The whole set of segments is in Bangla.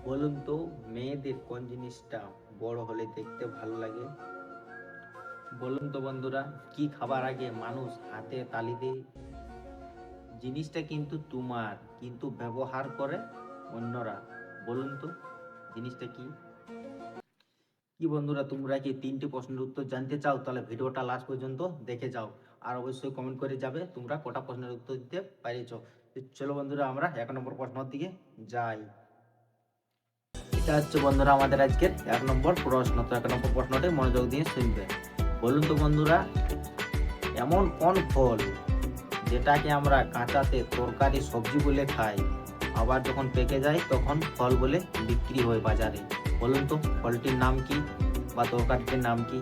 বলুন তো, মেয়েদের কোন জিনিসটা বড় হলে দেখতে ভালো লাগে? বলুন তো বন্ধুরা, কি খাবার আগে মানুষ হাতে তালি দেয়? জিনিসটা কিন্তু তোমার, কিন্তু ব্যবহার করে অন্যরা। বলুন তো জিনিসটা কি? কি বন্ধুরা, তোমরা কি তিনটি প্রশ্নের উত্তর জানতে চাও? তাহলে ভিডিওটা লাস্ট পর্যন্ত দেখে যাও। আর অবশ্যই কমেন্ট করে যাবে তোমরা কটা প্রশ্নের উত্তর দিতে পারিছো। চলো বন্ধুরা, আমরা 1 নম্বর প্রশ্নের দিকে যাই। এটা হচ্ছে বন্ধুরা আমাদের আজকের 1 নম্বর প্রশ্ন। তো 1 নম্বর প্রশ্নটি মনোযোগ দিয়ে শুনবে। বলুন তো বন্ধুরা, এমন কোন ফল যেটাকে আমরা কাঁচাতে তরকারি সবজি বলে খাই, আবার যখন পেকে যায় তখন ফল বলে বিক্রি হয় বাজারে? বলুন তো ফলটির নাম কি বা তরকারিটির নাম কি?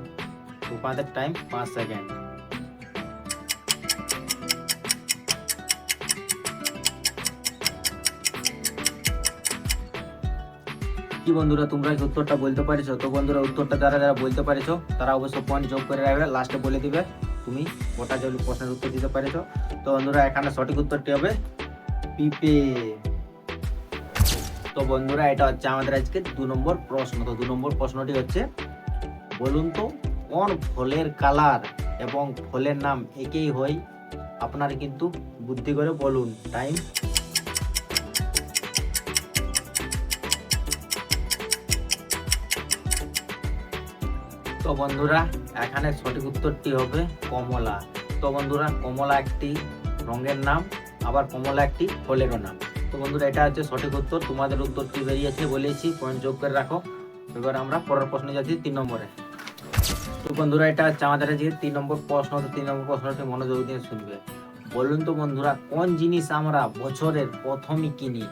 তোমাদের টাইম 5 সেকেন্ড। কি বন্ধুরা, তোমরা কি উত্তরটা বলতে পারিছো? তো বন্ধুরা, উত্তরটা যারা যারা বলতে পারিছো তারা অবশ্যই পয়েন্ট যোগ করে রাখবে, লাস্টে বলে দিবে তুমি ওটা যদি প্রশ্নের উত্তর দিতে পারিছো। তো বন্ধুরা, এখানে সঠিক উত্তরটি হবে পিঁপে। তো বন্ধুরা, এটা হচ্ছে আমাদের আজকে 2 নম্বর প্রশ্ন। তো 2 নম্বর প্রশ্নটি হচ্ছে, বলুন তো কোন ফলের কালার এবং ফলের নাম একই হয়? আপনারা কিন্তু বুদ্ধি করে বলুন। টাইম। তো বন্ধুরা, এখানে সঠিক উত্তরটি হবে কমলা। তো বন্ধুরা, কমলা একটি রঙের নাম, আবার কমলা একটি ফলেরও নাম। তো বন্ধুরা, এটা হচ্ছে সঠিক উত্তর। তোমাদের উত্তর কি বেরিয়েছে বলেছি, পয়েন্ট যোগ করে রাখো। এবার আমরা পরের প্রশ্নে যাচ্ছি, 3 নম্বরে। তো বন্ধুরা, এটা হচ্ছে আমাদের যে 3 নম্বর প্রশ্ন। তো 3 নম্বর প্রশ্নটি মনোযোগ দিয়ে শুনবে। বলুন তো বন্ধুরা, কোন জিনিস আমরা বছরের প্রথমে কিনি,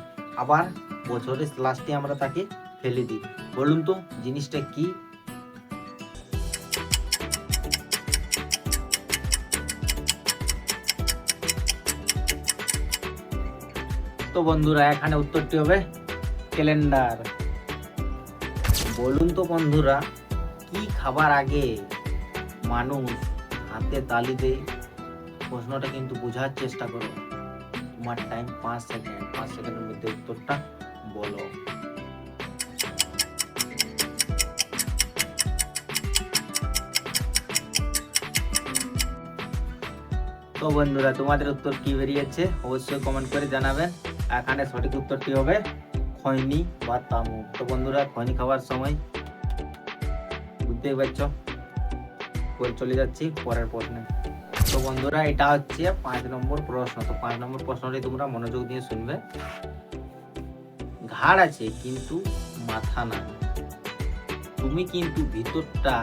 আবার বছরের লাস্টে আমরা তাকে ফেলে দিই? বলুন তো জিনিসটা কি? তো বন্ধুরা, এখানে উত্তরটি হবে ক্যালেন্ডার। বলুন তো বন্ধুরা, কি খাবার আগে মানুষ হাতে তালি দেয়? প্রশ্নটা কিন্তু বোঝার চেষ্টা করো। তোমার টাইম 5 সেকেন্ড। 5 সেকেন্ডের মধ্যে উত্তরটা বলো। তো বন্ধুরা, তোমাদের উত্তর কি বেরিয়েছে অবশ্যই কমেন্ট করে জানাবেন। এখানে সঠিক উত্তরটি হবে খৈনি বা তামুক। তো বন্ধুরা, খৈনি খাবার সময় বুঝতেই পারছো। চলে যাচ্ছি পরের প্রশ্নে। তো বন্ধুরা, এটা হচ্ছে 5 নম্বর প্রশ্ন। তো 5 নম্বর প্রশ্নটি তোমরা মনোযোগ দিয়ে শুনবে। ঘাড় আছে কিন্তু মাথা নাই, তুমি কিন্তু ভিতরটা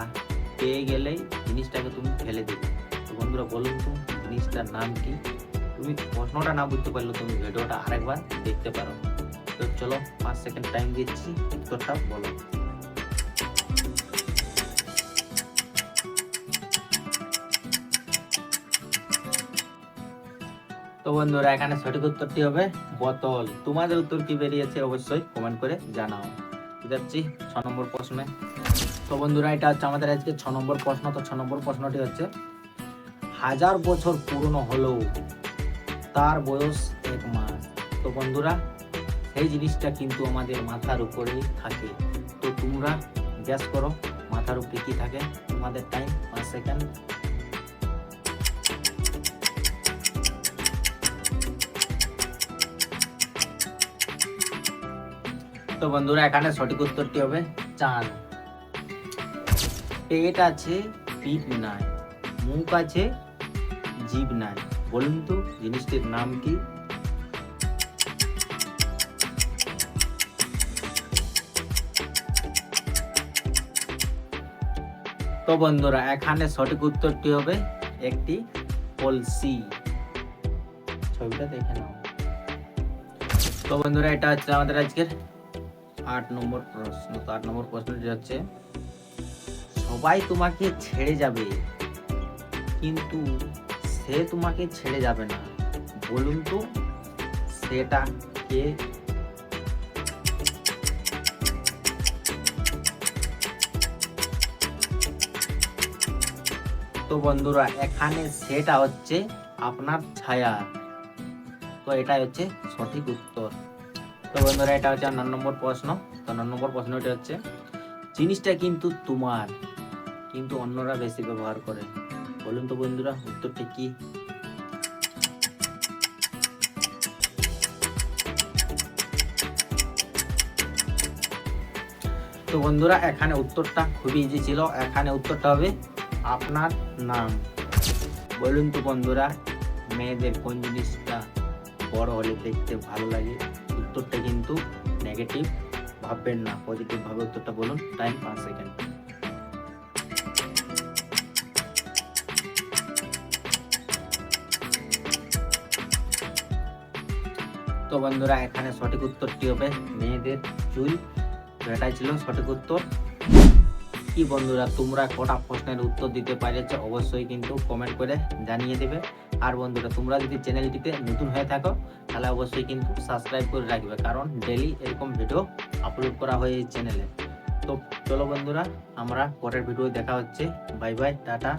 পেয়ে গেলেই জিনিসটাকে তুমি ফেলে দেবে। তো বন্ধুরা, বলুন তো জিনিসটার নাম কি? তুমি প্রশ্নটা না বুঝতে পারলে তুমি ভিডিওটা আরেকবার দেখতে পারো। তো চলো, 5 সেকেন্ড টাইম দিচ্ছি, উত্তরটা বলো। তো বন্ধুরা, এখানে সঠিক উত্তরটি হবে বোতল। তোমাদের উত্তর কি বেরিয়েছে অবশ্যই কমেন্ট করে জানাও। যাচ্ছি 6 নম্বর প্রশ্নে। তো বন্ধুরা, এটা হচ্ছে আমাদের আজকে 6 নম্বর প্রশ্ন। তো 6 নম্বর প্রশ্নটি হচ্ছে, 1000 বছর পুরনো হলেও তার বয়স 1 মাস। তো বন্ধুরা, সেই জিনিসটা কিন্তু আমাদের মাথার উপরেই থাকে। তো তোমরা গ্যাস করো মাথার উপরে কি থাকে। তোমাদের টাইম 5 সেকেন্ড। তো বন্ধুরা, এখানে সঠিক উত্তরটি হবে চাঁদ। পেট আছে, পিঠ নাই, মুখ আছে, জীব নাই। বলুন তো জিনিসটির নাম কি? তো বন্ধুরা, এখানে সঠিক উত্তরটি হবে একটি কলসি। ছবিটা দেখে নাও। তো বন্ধুরা, এটা হচ্ছে আমাদের আজকের 8 নম্বর প্রশ্ন। তো 8 নম্বর প্রশ্নটি হচ্ছে, সবাই তোমাকে ছেড়ে যাবে কিন্তু সে তোমাকে ছেড়ে যাবে না। বলুন তো সেটা কে? তো বন্ধুরা, এখানে সেটা হচ্ছে আপনার ছায়া। তো এটাই হচ্ছে সঠিক উত্তর। তো বন্ধুরা এটা হচ্ছে 9 নম্বর প্রশ্ন। তো 9 নম্বর প্রশ্নটা হচ্ছে, জিনিসটা কিন্তু তোমার, কিন্তু অন্যরা বেশি ব্যবহার করে। বলুন তো বন্ধুরা উত্তরটা কি? তো বন্ধুরা এখানে উত্তরটা খুবই ইজি ছিল। এখানে উত্তরটা হবে আপনার নাম। বলুন তো বন্ধুরা, মেয়েদের কোন জিনিসটা বড় হলে দেখতে ভালো লাগে? উত্তরটা কিন্তু নেগেটিভ ভাববেন না, পজিটিভ ভাবে উত্তরটা বলুন। Time 5 second. তো বন্ধুরা এখানে সঠিক উত্তরটি হবে মেয়েদের চুল। তো এটাই ছিল সঠিক উত্তর। কি বন্ধুরা তোমরা কটা প্রশ্নের উত্তর দিতে পেরেছো অবশ্যই কিন্তু কমেন্ট করে জানিয়ে দেবে। আর বন্ধুরা তোমরা যদি চ্যানেলটিতে নতুন হয়ে থাকো তাহলে অবশ্যই কিন্তু সাবস্ক্রাইব করে রাখবে, কারণ ডেলি এরকম ভিডিও আপলোড করা হয় এই চ্যানেলে। তো চলো বন্ধুরা, আমরা পরের ভিডিও দেখা হচ্ছে। Bye bye, tata.